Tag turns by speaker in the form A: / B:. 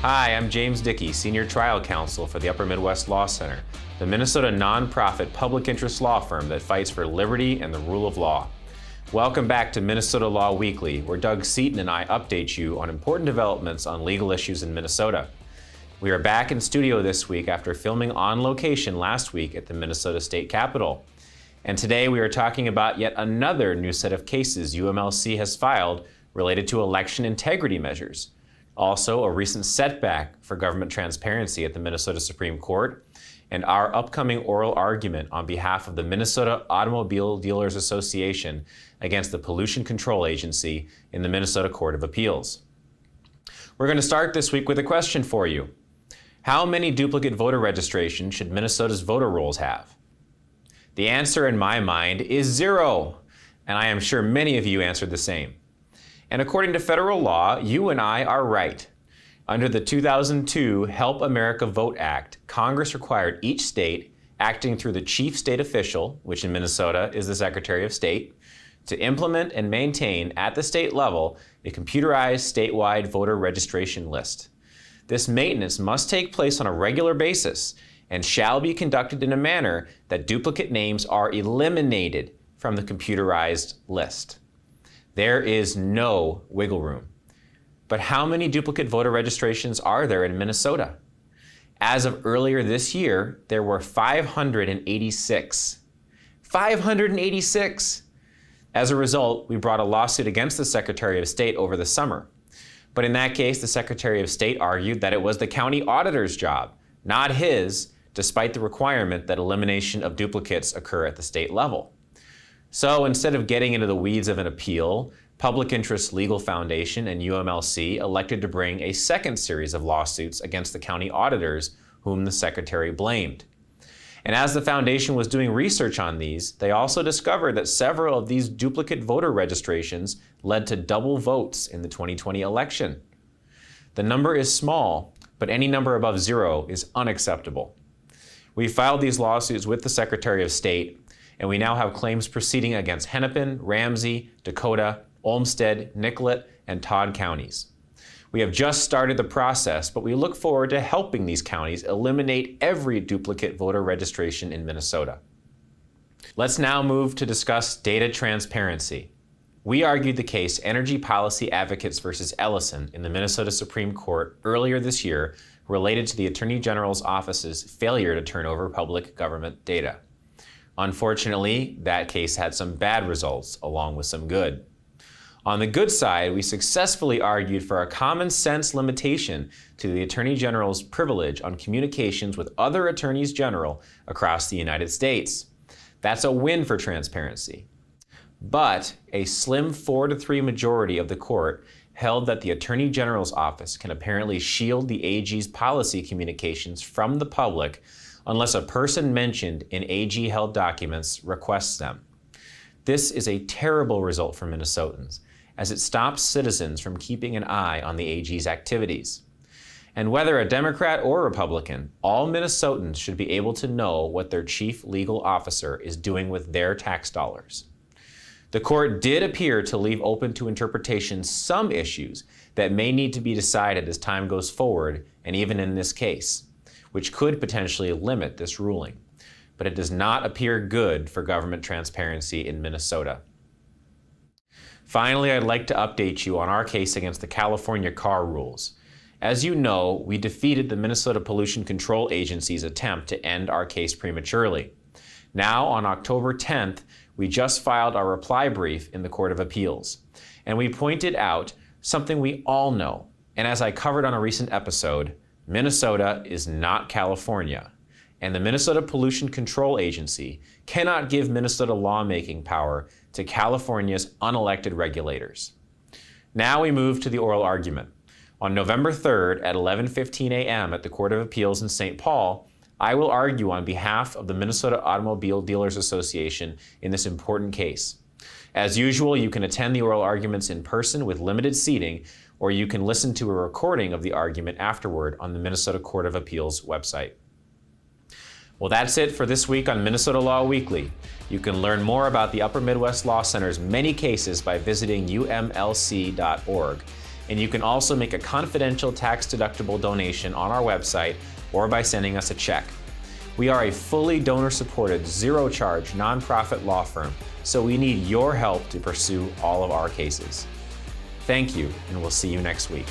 A: Hi, I'm James Dickey, Senior Trial Counsel for the Upper Midwest Law Center, the Minnesota nonprofit public interest law firm that fights for liberty and the rule of law. Welcome back to Minnesota Law Weekly, where Doug Seaton and I update you on important developments on legal issues in Minnesota. We are back in studio this week after filming on location last week at the Minnesota State Capitol. And today we are talking about yet another new set of cases UMLC has filed related to election integrity measures. Also, a recent setback for government transparency at the Minnesota Supreme Court, and our upcoming oral argument on behalf of the Minnesota Automobile Dealers Association against the Pollution Control Agency in the Minnesota Court of Appeals. We're going to start this week with a question for you. How many duplicate voter registrations should Minnesota's voter rolls have? The answer in my mind is 0, and I am sure many of you answered the same. And according to federal law, you and I are right. Under the 2002 Help America Vote Act, Congress required each state, acting through the chief state official, which in Minnesota is the Secretary of State, to implement and maintain at the state level a computerized statewide voter registration list. This maintenance must take place on a regular basis and shall be conducted in a manner that duplicate names are eliminated from the computerized list. There is no wiggle room. But how many duplicate voter registrations are there in Minnesota? As of earlier this year, there were 586. 586! As a result, we brought a lawsuit against the Secretary of State over the summer. But in that case, the Secretary of State argued that it was the county auditor's job, not his, despite the requirement that elimination of duplicates occur at the state level. So instead of getting into the weeds of an appeal, Public Interest Legal Foundation and UMLC elected to bring a second series of lawsuits against the county auditors whom the Secretary blamed. And as the foundation was doing research on these, they also discovered that several of these duplicate voter registrations led to double votes in the 2020 election. The number is small, but any number above 0 is unacceptable. We filed these lawsuits with the Secretary of State, and we now have claims proceeding against Hennepin, Ramsey, Dakota, Olmsted, Nicollet, and Todd counties. We have just started the process, but we look forward to helping these counties eliminate every duplicate voter registration in Minnesota. Let's now move to discuss data transparency. We argued the case Energy Policy Advocates versus Ellison in the Minnesota Supreme Court earlier this year related to the Attorney General's office's failure to turn over public government data. Unfortunately, that case had some bad results along with some good. On the good side, we successfully argued for a common sense limitation to the Attorney General's privilege on communications with other attorneys general across the United States. That's a win for transparency. But a slim 4-3 majority of the court held that the Attorney General's office can apparently shield the AG's policy communications from the public unless a person mentioned in AG-held documents requests them. This is a terrible result for Minnesotans, as it stops citizens from keeping an eye on the AG's activities. And whether a Democrat or Republican, all Minnesotans should be able to know what their chief legal officer is doing with their tax dollars. The court did appear to leave open to interpretation some issues that may need to be decided as time goes forward, and even in this case, which could potentially limit this ruling. But it does not appear good for government transparency in Minnesota. Finally, I'd like to update you on our case against the California car rules. As you know, we defeated the Minnesota Pollution Control Agency's attempt to end our case prematurely. Now, on October 10th, we just filed our reply brief in the Court of Appeals, and we pointed out something we all know, and as I covered on a recent episode, Minnesota is not California, and the Minnesota Pollution Control Agency cannot give Minnesota lawmaking power to California's unelected regulators. Now we move to the oral argument. On November 3rd at 11:15 a.m. at the Court of Appeals in St. Paul, I will argue on behalf of the Minnesota Automobile Dealers Association in this important case. As usual, you can attend the oral arguments in person with limited seating, or you can listen to a recording of the argument afterward on the Minnesota Court of Appeals website. Well, that's it for this week on Minnesota Law Weekly. You can learn more about the Upper Midwest Law Center's many cases by visiting umlc.org. And you can also make a confidential tax-deductible donation on our website or by sending us a check. We are a fully donor-supported, zero-charge nonprofit law firm, so we need your help to pursue all of our cases. Thank you, and we'll see you next week.